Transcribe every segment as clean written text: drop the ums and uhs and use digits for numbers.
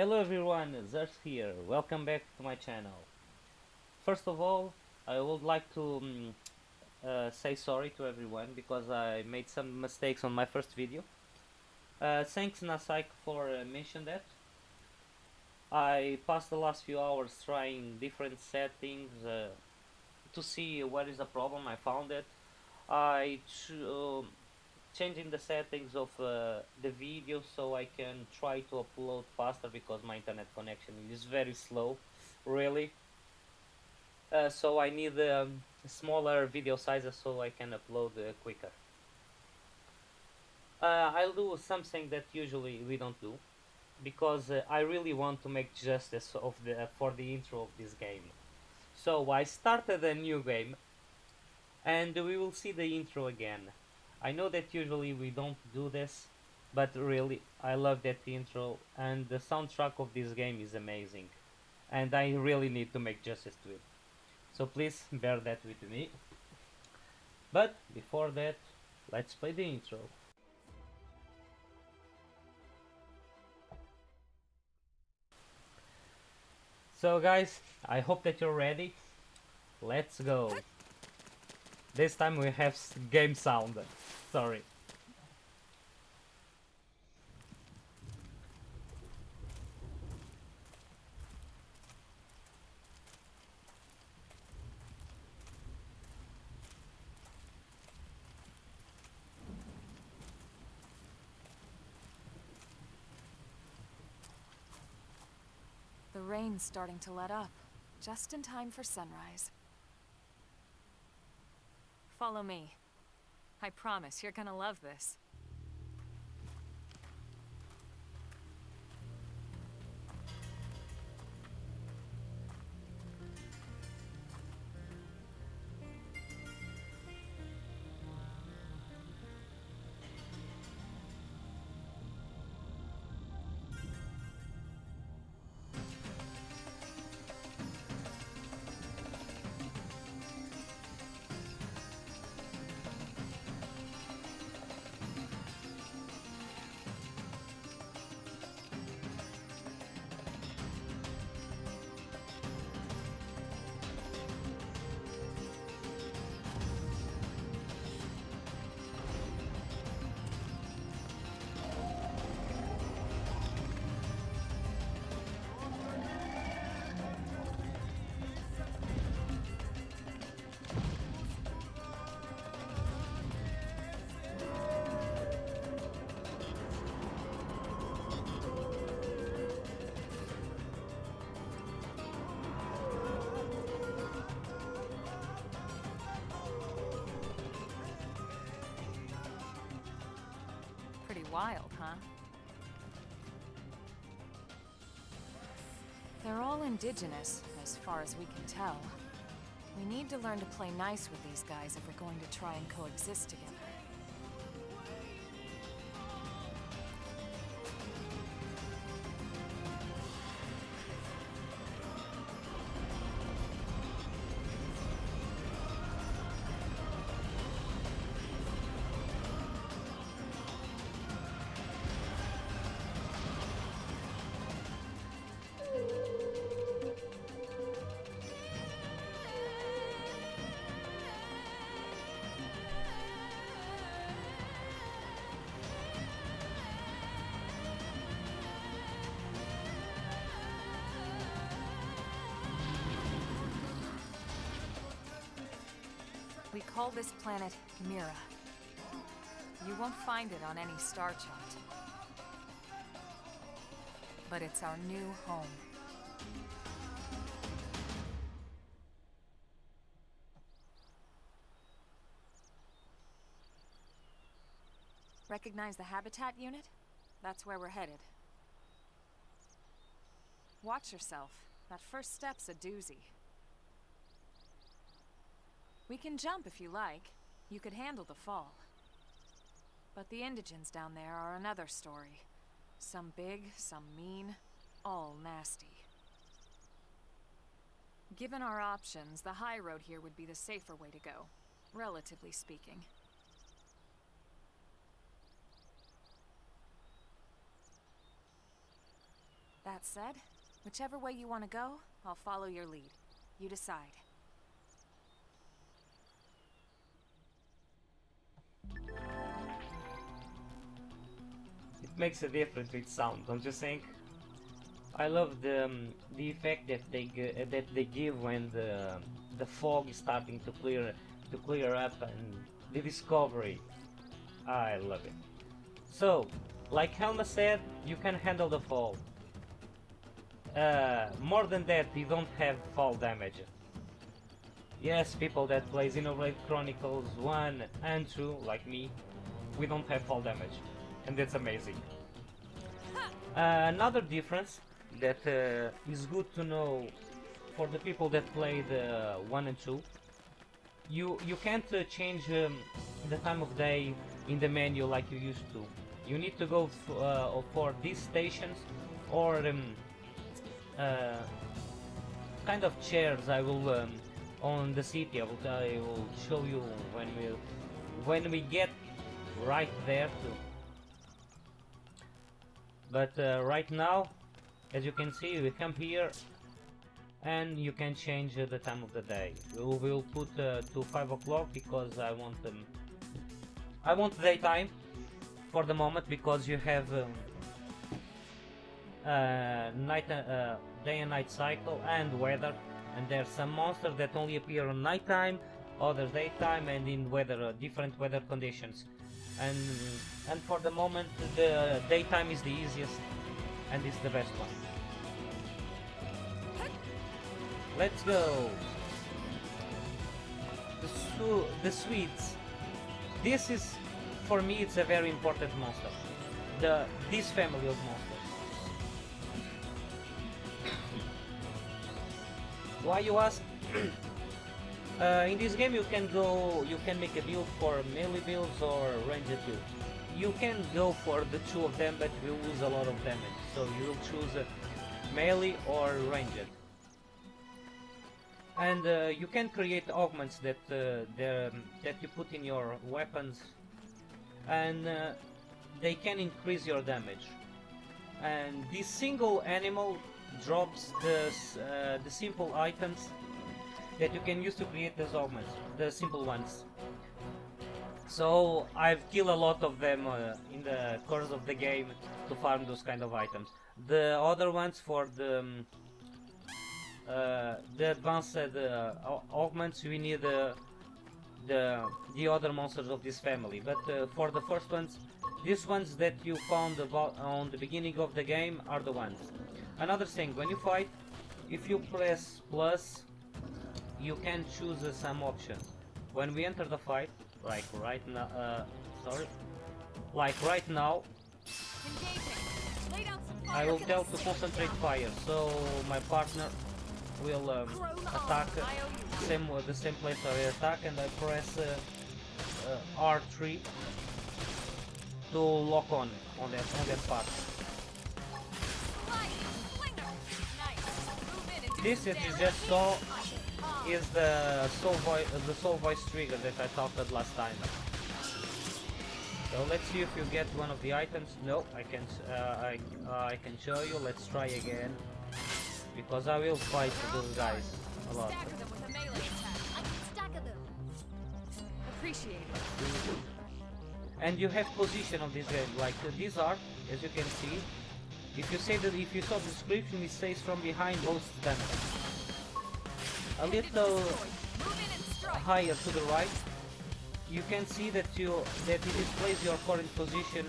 Hello everyone, Zers here. Welcome back to my channel. First of all, I would like to say sorry to everyone because I made some mistakes on my first video. Thanks Nasaik for mentioning that. I passed the last few hours trying different settings to see what is the problem. I found it. I changing the settings of the video so I can try to upload faster because my internet connection is very slow, really. So I need smaller video sizes so I can upload quicker. I'll do something that usually we don't do because I really want to make justice of the for the intro of this game. So I started a new game and we will see the intro again. I know that usually we don't do this, but really I love that intro and the soundtrack of this game is amazing and I really need to make justice to it. So please bear that with me. But before that, let's play the intro. So guys, I hope that you're ready. Let's go. This time we have game sound. Sorry. The rain's starting to let up, just in time for sunrise. Follow me. I promise you're gonna love this. Pretty wild, huh? They're all indigenous, as far as we can tell. We need to learn to play nice with these guys if we're going to try and coexist together. We call this planet Mira. You won't find it on any star chart. But it's our new home. Recognize the habitat unit? That's where we're headed. Watch yourself. That first step's a doozy. We can jump if you like. You could handle the fall. But the indigents down there are another story. Some big, some mean, all nasty. Given our options, the high road here would be the safer way to go, relatively speaking. The That said, whichever way you want to go, I'll follow your lead. You decide. It makes a difference with sound, don't you think? I love the effect that they give when the fog is starting to clear up, and the discovery. I love it. So, like Helma said, you can handle the fall. More than that, you don't have fall damage. Yes, people that play Xenoblade Chronicles 1 and 2, like me, we don't have fall damage, and that's amazing. Another difference that is good to know for the people that played 1 and 2, you can't change the time of day in the menu like you used to. You need to go for these stations or kind of chairs. I will on the city. I will show you when we get right there too. But right now, as you can see, we come here and you can change the time of the day. We'll put to 5 o'clock because I want daytime for the moment, because you have day and night cycle and weather, and there's some monsters that only appear on nighttime, others daytime, and in different weather conditions. And for the moment, the daytime is the easiest and is the best one. Let's go. The Swedes. This is, for me, it's a very important monster. This family of monsters. Why, you ask? In this game you can make a build for melee builds or ranged builds. You can go for the two of them, but you lose a lot of damage, so you will choose melee or ranged. And you can create augments that you put in your weapons, and they can increase your damage. And this single animal drops the simple items that you can use to create those augments, the simple ones. So I've killed a lot of them in the course of the game to farm those kind of items. The other ones for the advanced augments, we need the other monsters of this family. But for the first ones, these ones that you found on the beginning of the game are the ones. Another thing, when you fight, if you press plus, you can choose some options. When we enter the fight, like right now, I will tell to concentrate fire, so my partner will attack the same place I attack, and I press R3 to lock on that part. This, as you just saw, is the soul voice trigger that I talked about last time. So let's see if you get one of the items. No, I can show you. Let's try again, because I will fight those guys a lot. And you have position of this game, like these are, as you can see. If you saw the description, it says from behind both damage. A little higher to the right, you can see that it displays your current position,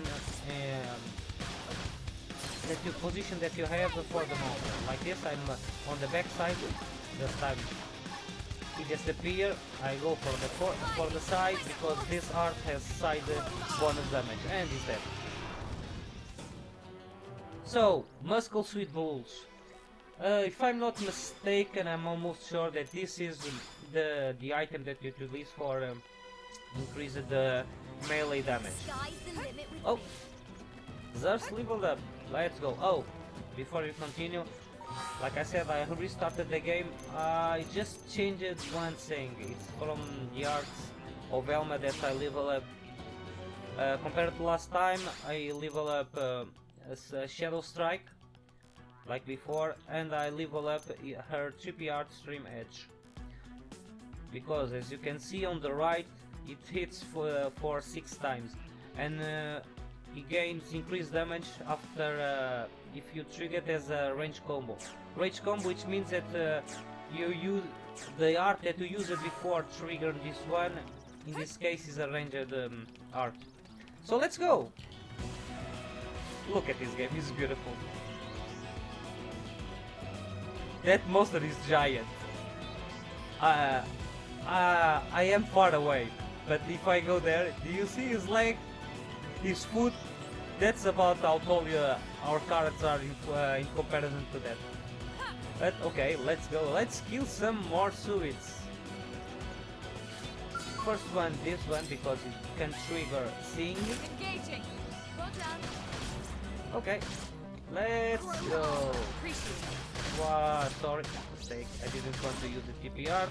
that you have for the moment. Like this, I'm on the back side. This time it disappears. I go for the side, because this art has side bonus damage, and is dead. So, Muscle Sweet Bulls. If I'm not mistaken, I'm almost sure that this is the item that you release for increase the melee damage. Oh, Zers leveled up. Let's go. Oh, before you continue, like I said, I restarted the game. I just changed one thing. It's from the arts of Elma that I level up. Compared to last time, I level up as Shadow Strike. like before, and I level up her trippy art stream edge. Because as you can see on the right, it hits for 6 times, and it gains increased damage after if you trigger it as a range combo. Range combo, which means that you use the art that you used before triggering this one. In this case, is a ranged art. So let's go. Look at this game, it's beautiful. That monster is giant. I am far away, but if I go there, do you see his leg, his foot? That's about how tall our characters are in comparison to that. But okay, let's go. Let's kill some more suites. First one, this one, because it can trigger Sing. Engaging. Well done. Okay, let's go. Wow, sorry, mistake. I didn't want to use the TPR.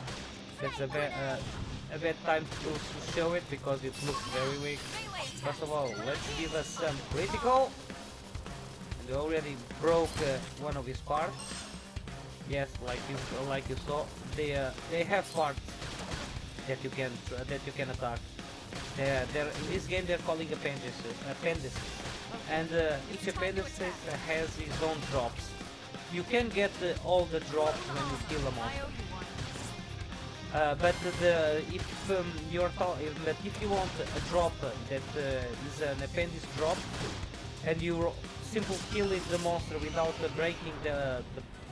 That's a bad time to show it because it looks very weak. First of all, let's give us some critical. And we already broke one of his parts. Yes, like you saw, they have parts that you can attack. In this game they're calling appendices, and each appendix has its own drops. You can get all the drops when you kill a monster. But if you want a drop that is an appendix drop, and you simply kill the monster without breaking the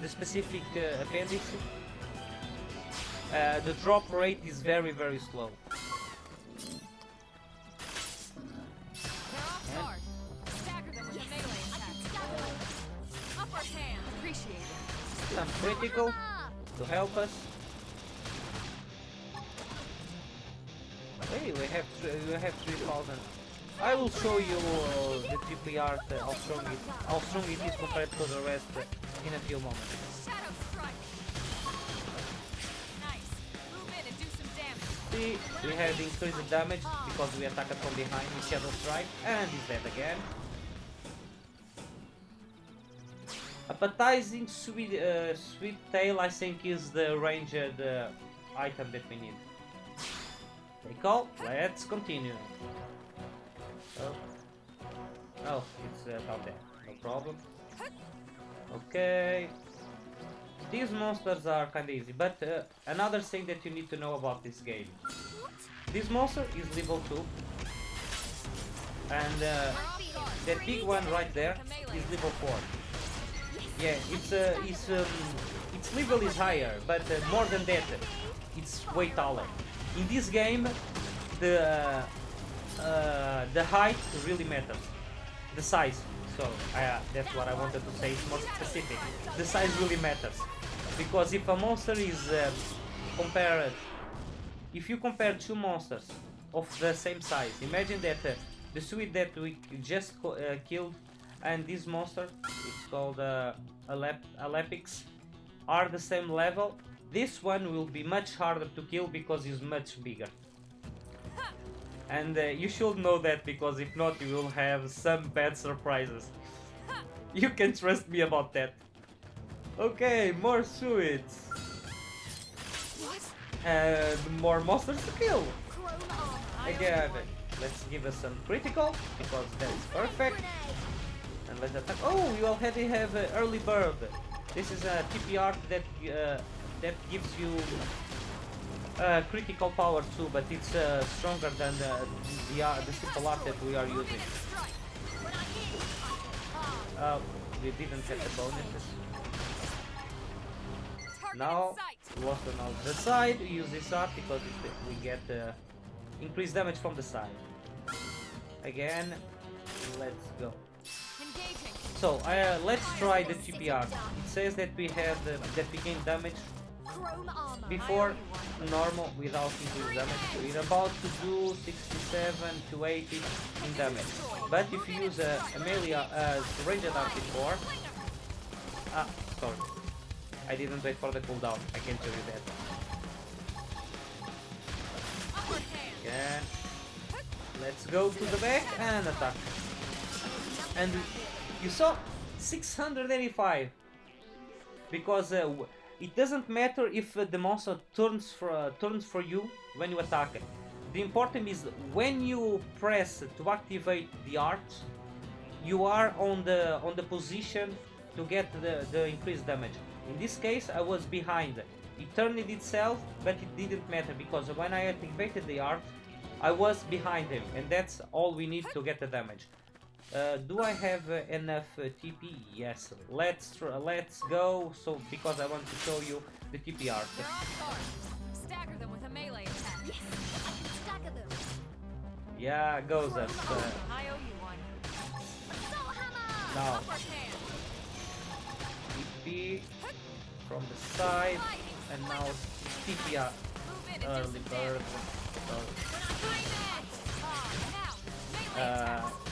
specific appendix, the drop rate is very slow. Some critical to help us. Hey, we have 3,000. I will show you the triple art, how strong it is compared to the rest in a few moments. See, we have increased damage because we attacked from behind with Shadow Strike, and he's dead again. Appetizing sweet tail, I think, is the ranged item that we need. Take all. Let's continue. Oh, it's down there. No problem. Okay. These monsters are kinda easy, but another thing that you need to know about this game. This monster is level 2. And that big one right there is level 4. Yeah, its level is higher, but more than that, it's way taller. In this game, the height really matters. The size. So that's what I wanted to say. It's more specific. The size really matters, because if a monster is compared, if you compare two monsters of the same size, imagine that the suite that we just killed and this monster, it's called Alepix, are the same level. This one will be much harder to kill because it's much bigger. And you should know that, because if not, you will have some bad surprises. You can trust me about that. Okay, more suites. And more monsters to kill. Again, let's give us some critical, because that is perfect. And let's attack. Oh, you already have early bird. This is a TP art that gives you critical power too, but it's stronger than the simple art that we are using. We didn't get the bonuses. Now, lost on the side. We use this art because we get increased damage from the side. Again, let's go. So let's try the TP art. It says that we have that we gain damage before normal without increased damage. So we're about to do 67 to 80 in damage. But if you use a melee ranged art before, sorry, I didn't wait for the cooldown. I can tell you that. Again, let's go to the back and attack. And you saw 685. because it doesn't matter if the monster turns for you when you attack it. The important is when you press to activate the art, you are on the position to get the increased damage. In this case, I was behind. It turned itself, but it didn't matter because when I activated the art, I was behind him, and that's all we need to get the damage. Do I have enough TP? Yes. Let's go. So because I want to show you the TP art. They're on guard. Stagger them with a melee attack. Yes, I can stagger them. Yeah, goes us. I owe you one. Assault hammer! Now Upper hand. TP from the side, and now TP art. Move in and do Early some bird. damage.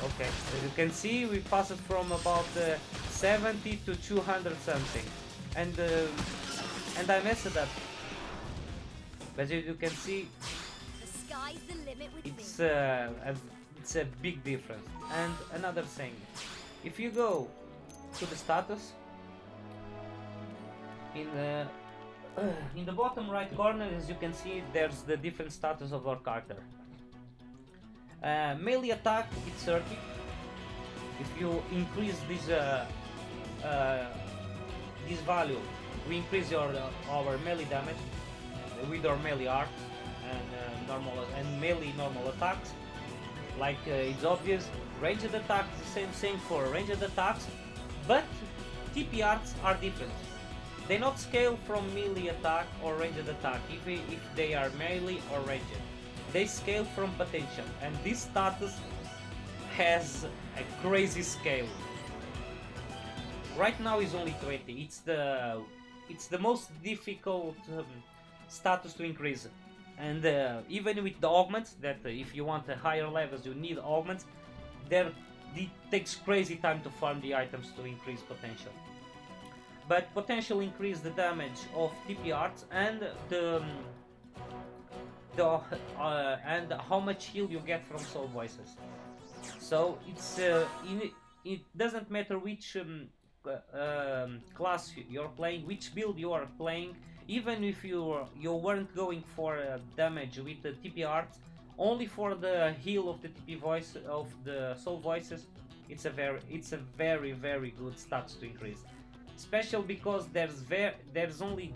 Okay, as you can see, we passed from about 70 to 200 something, and I messed it up. As you can see, The sky's the limit with it's a big difference. And another thing, if you go to the status in the bottom right corner, as you can see, there's the different status of our character. Melee attack, it's 30. If you increase this value, we increase our melee damage with our melee art and melee normal attacks. Like it's obvious, ranged attacks the same thing for ranged attacks, but TP arts are different. They not scale from melee attack or ranged attack if they are melee or ranged. They scale from potential, and this status has a crazy scale. Right now is only 20. It's the most difficult status to increase, and even with the augments, that if you want higher levels you need augments, it takes crazy time to farm the items to increase potential. But potential increase the damage of TP arts and and how much heal you get from soul voices. So it doesn't matter which class you're playing, which build you are playing. Even if you weren't going for damage with the TP arts, only for the heal of the TP voice of the soul voices, it's a very good stats to increase. Special because there's only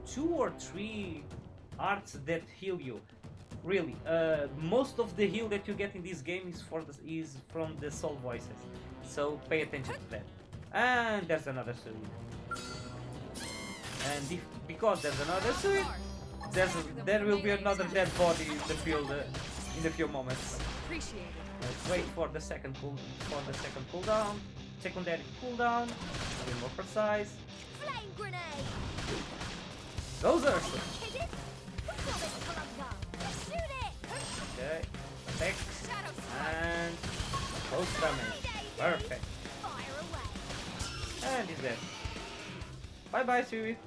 2 or 3 arts that heal you. Really, most of the heal that you get in this game is from the soul voices. So pay attention to that. And there's another suit. And because there's another suit, there will be another dead body in the field in a few moments. Appreciate it. Let's wait for the second cooldown. Secondary cooldown. A bit more precise. flame grenade. Those are Hit it. What's all this palunga? Shoot it. okay. Attack Shadow and close damage. Perfect. Fire away. And he's dead. Bye bye, Sweet.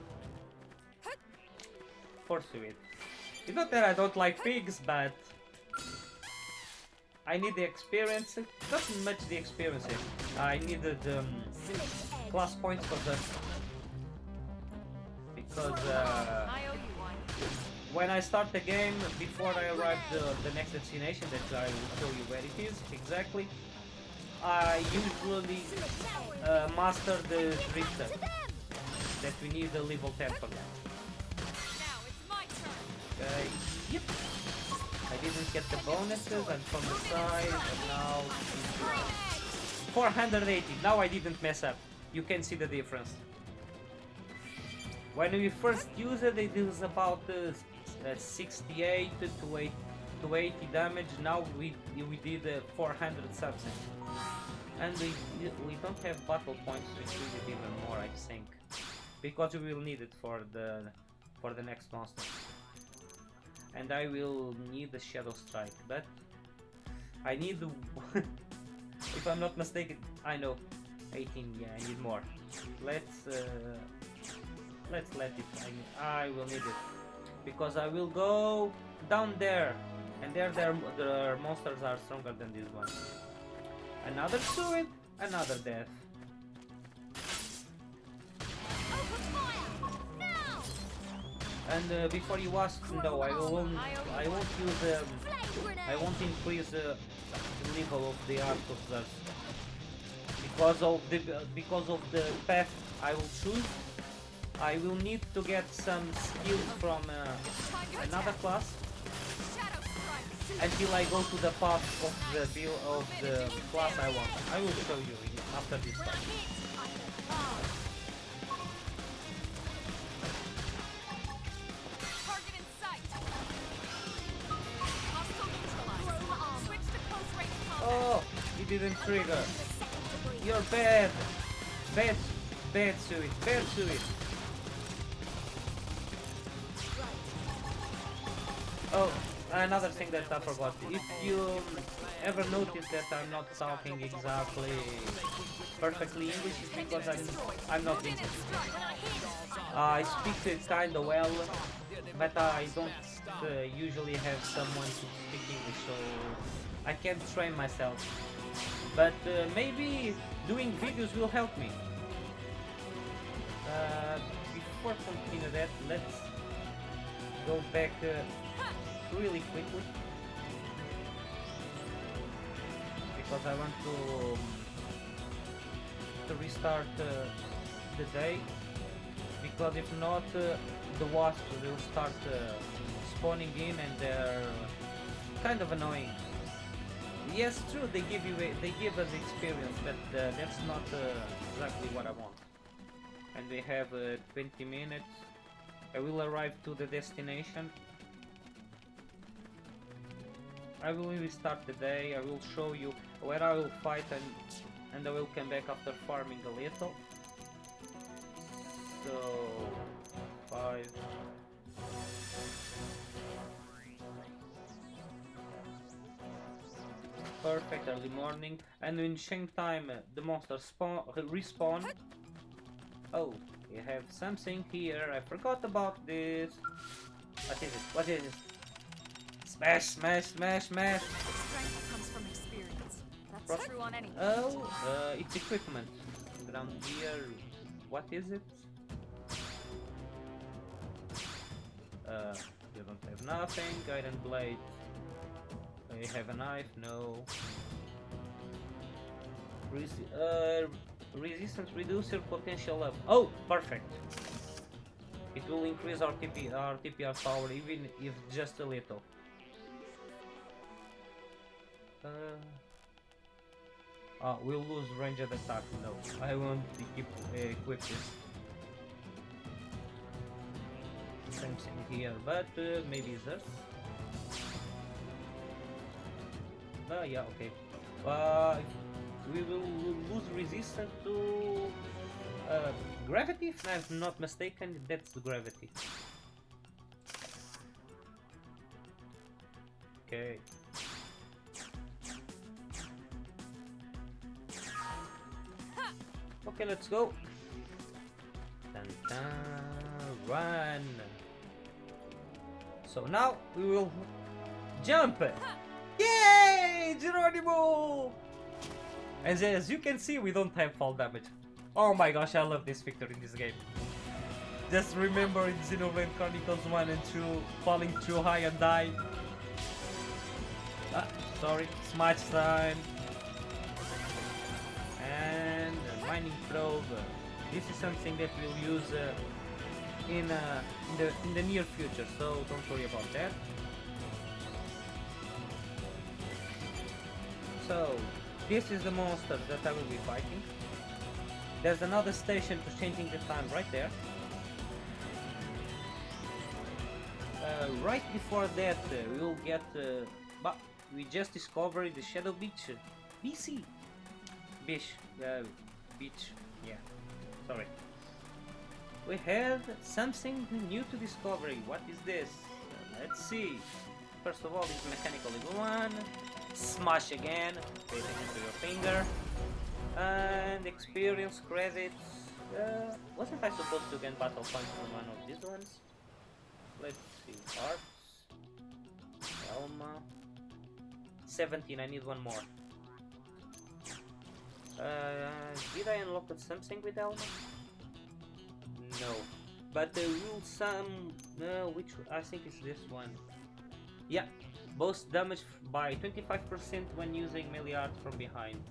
Poor Sweet. It's not that I don't like pigs, but I need the experience. Not much the experience. I needed Slit edge. class points for that. Because I owe you one. when I start the game, before I arrive the next destination, that I will show you where it is exactly, I usually master the drifter. To them. That we need a level 10 for that. Now it's my turn. Okay. Yep. I didn't get the bonuses and from the side, and now it's 480. Now I didn't mess up. You can see the difference. When we first used it, it was about 68 to 80 damage. Now we did 400 something. And we don't have battle points to increase it even more, I think, because we will need it for the next monster. And I will need the Shadow Strike, but I need if I'm not mistaken, I know 18. Yeah, I need more. Let's let it. I will need it because I will go down there, and their monsters are stronger than this one. Another suit, another death. And before you ask, no, I won't use I won't increase the level of the archers because of the path I will choose. I will need to get some skills from another class until I go to the path of the build of the class I want. I will show you after this part. Target in sight. Hostile neutralized. Switch to close range combat. Oh, he didn't trigger. You're bad. Bad, bad suit, bad suit. Oh, another thing that I forgot. If you ever notice that I'm not talking exactly perfectly English, it's because I'm not English. I speak it kinda well, but I don't usually have someone to speak English, so I can't train myself. But maybe doing videos will help me. Before continue that, let's go back really quickly because I want to restart the day, because if not the wasps will start spawning in and they're kind of annoying. Yes, true, they give us experience, but that's not exactly what I want. And we have 20 minutes. I will arrive to the destination. I will restart the day. I will show you where I will fight, and I will come back after farming a little. So 5. Perfect, early morning, and in same time the monsters respawn. Oh, we have something here. I forgot about this. What is it? What is it? Smash, smash, smash, smash! Strength comes from experience. That's true on anything. Oh, it's equipment. Ground gear. What is it? You don't have nothing. Iron blade. You have a knife? No. Resistance reducer potential up. Oh, perfect. It will increase our TPR power, even if just a little. We'll lose ranged attack. No, I won't equip this. Same thing here, but maybe this. Yeah, okay. We will lose resistance to gravity, if I'm not mistaken. That's the gravity. Okay. Okay, let's go. Dun, dun, run. So now we will jump. Yay! Geronimo! And as you can see, we don't have fall damage. Oh my gosh, I love this victory in this game. Just remember in Xenoblade Chronicles 1 and 2, falling too high and die. Sorry, smash time. And a mining probe. This is something that we'll use in the near future, so don't worry about that. So, this is the monster that I will be fighting. There's another station for changing the time right there. Right before that, we'll get... but we just discovered the Shadow Beach. BC! Beach. Beach. Yeah. Sorry. We have something new to discover. What is this? Let's see. First of all, this mechanical level 1. Smash again. Pay attention to your finger. And experience credits. Wasn't I supposed to gain battle points from one of these ones? Let's see. Arts. Elma. 17. I need one more. Did I unlock something with Elma? No. but will some which I think is this one. Yeah, boost damage by 25% when using melee art from behind.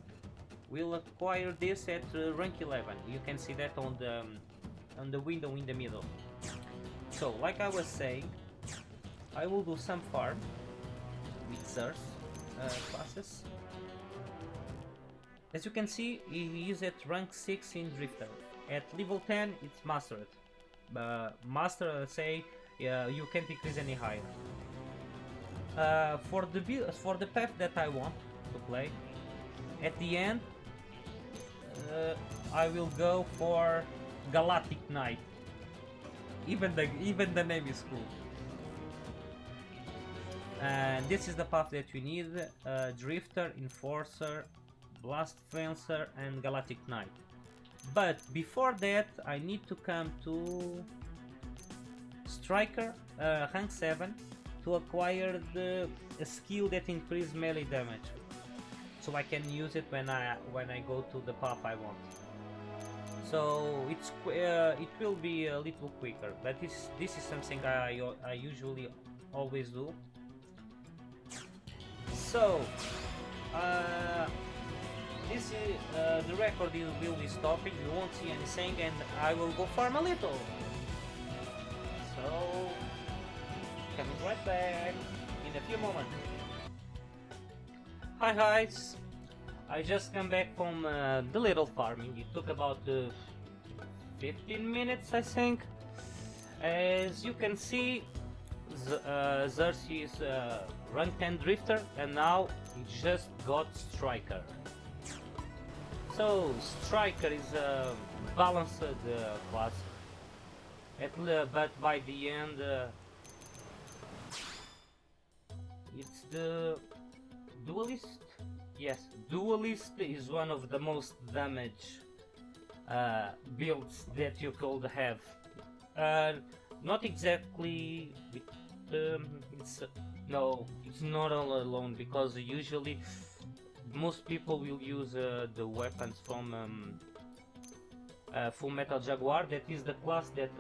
We'll acquire this at rank 11. You can see that on the window in the middle. So, like I was saying, I will do some farm with Xer's classes. As you can see, he is at rank 6 in Drifter. At level 10, it's Mastered. Master say you can't increase any higher. For the path that I want to play, at the end, I will go for Galactic Knight. Even the name is cool. And this is the path that you need: Drifter, Enforcer, Blast Fencer, and Galactic Knight. But before that, I need to come to Striker, rank 7, to acquire a skill that increases melee damage, so I can use it when I go to the path I want. So it will be a little quicker, but this is something I usually always do. So this is the record will be stopping. You won't see anything, and I will go farm a little. So coming right back in a few moments. Hi guys, I just come back from the little farming. It took about 15 minutes, I think. As you can see, Xerxes is rank 10 Drifter, and now he just got Striker. So Striker is a balanced class, but by the end it's the Duelist. Yes, Duelist is one of the most damage builds that you could have. Not exactly. No, it's not all alone, because usually most people will use the weapons from Full Metal Jaguar. That is the class that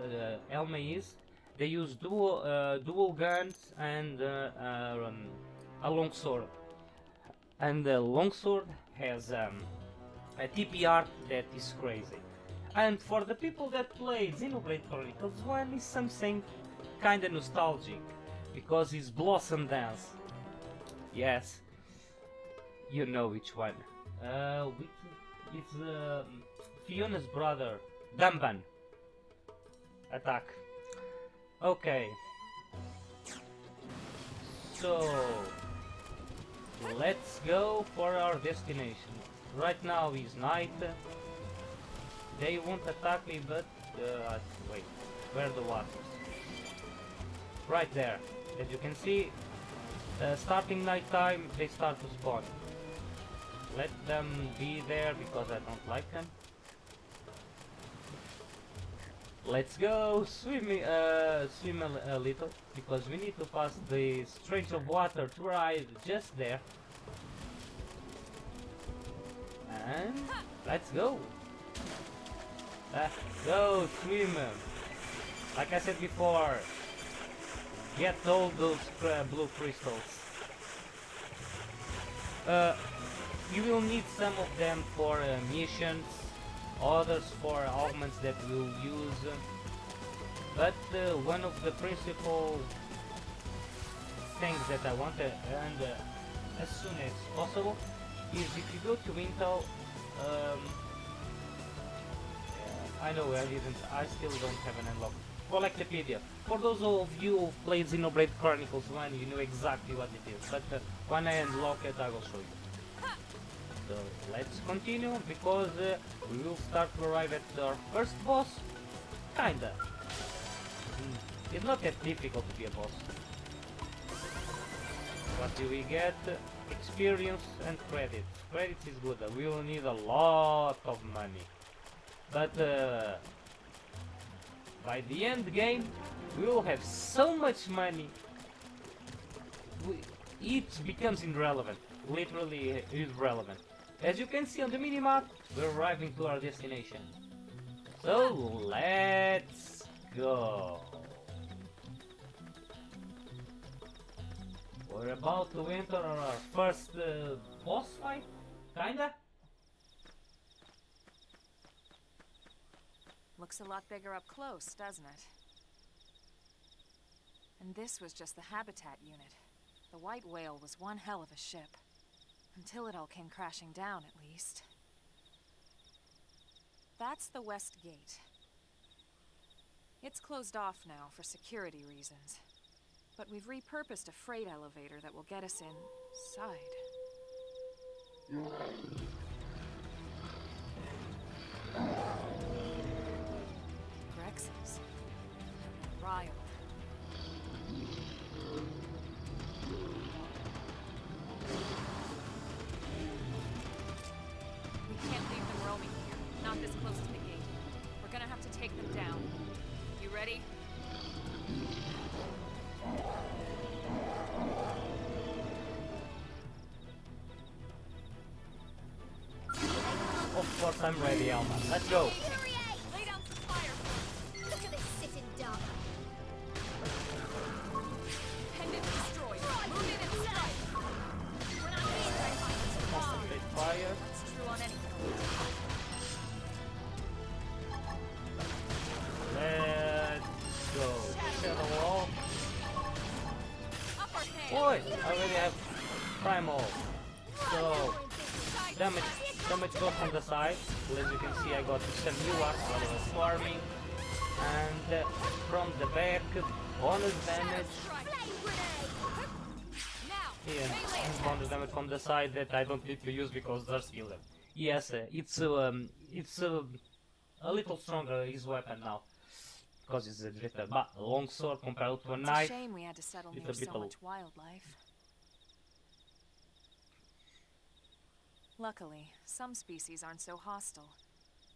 Elme is. They use dual guns and a longsword. And the longsword has a TPR that is crazy. And for the people that play Xenoblade Chronicles 1, is something kinda nostalgic, because it's Blossom Dance. Yes, you know which one. It's Fiona's brother, Damban. Attack. Okay. So let's go for our destination. Right now is night. They won't attack me, but wait, where are the waters? Right there. As you can see, starting night time, they start to spawn. Let them be there because I don't like them. Let's go swim a little, because we need to pass the stretch of water to ride just there. And let's go. Let's go swim. Like I said before, get all those blue crystals. You will need some of them for missions, others for augments that we'll use. But one of the principal things that I want, and as soon as possible, is if you go to Intel. I know I still don't have an unlock. Collectopedia. For those of you who played Xenoblade Chronicles 1, you know exactly what it is. But when I unlock it, I will show you. So let's continue, because we will start to arrive at our first boss. Kinda. It's not that difficult to be a boss. What do we get? Experience and credits. Credits is good. We will need a lot of money. But by the end game, we will have so much money, it becomes irrelevant. Literally irrelevant. As you can see on the minimap, we're arriving to our destination. So let's go. We're about to enter our first boss fight, kinda? Looks a lot bigger up close, doesn't it? And this was just the habitat unit. The white whale was one hell of a ship. Until it all came crashing down, at least. That's the west gate. It's closed off now for security reasons. But we've repurposed a freight elevator that will get us inside. Grexes. Riled. We can't leave them roaming here. Not this close to the gate. We're gonna have to take them down. You ready? Of course I'm ready, Alma. Let's go. Lay down some fire. Look at this sitting duck. Pendant destroyed. Move in and strike. When I'm in, I find it's wrong. Concentrate fire. That's true on any field. Let's go. Shadow wall. Upper hand. Boy, I already have primal. So damage goes on the side. As you can see, I got some new ones while I was farming. And from the back, bonus damage. Flame grenade. Now. Here, Melee and bonus damage from the side that I don't need to use because there's healer. Yes, it's a little stronger his weapon now because it's a drifter. But a long sword compared to a It's a knife. shame we had to settle It's near a bit so low. much wildlife. Luckily, some species aren't so hostile,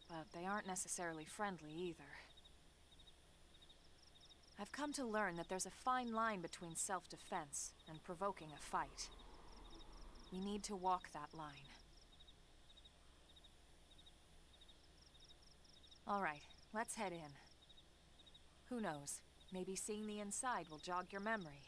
but they aren't necessarily friendly either. I've come to learn that there's a fine line between self-defense and provoking a fight. We need to walk that line. All right, let's head in. Who knows? Maybe seeing the inside will jog your memory.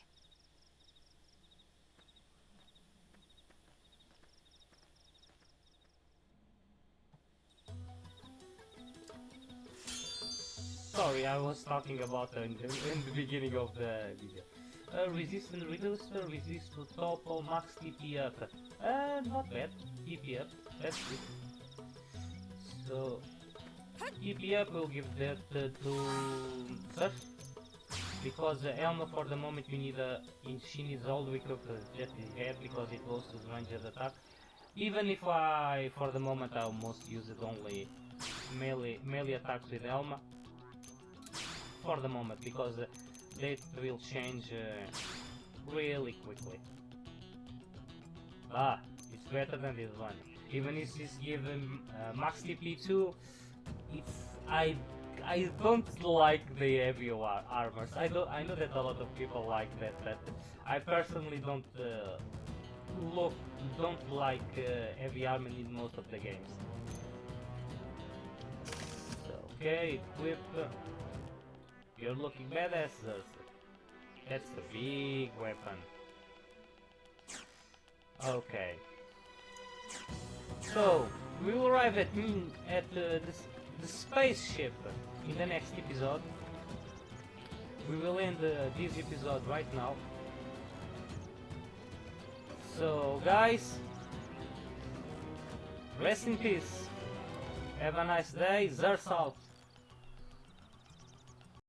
Sorry, I was talking about in the beginning of the video. Resistance reduced, resist to topple, max TP up. Not bad. TP up, that's good. So, TP up will give that to Surf. Because Elma for the moment we need she needs all the way up Jet in head because it goes to the ranged attack. Even if I, for the moment, I'll most use it only melee attacks with Elma. For the moment, because that will change really quickly. Ah, it's better than this one. Even if it's given max TP 2, it's I don't like the heavy armors. I know that a lot of people like that, but I personally don't like heavy armor in most of the games. So, okay, equip. You're looking badass. That's the big weapon. Okay. So we will arrive at the spaceship in the next episode. We will end this episode right now. So guys, rest in peace. Have a nice day. Zers out.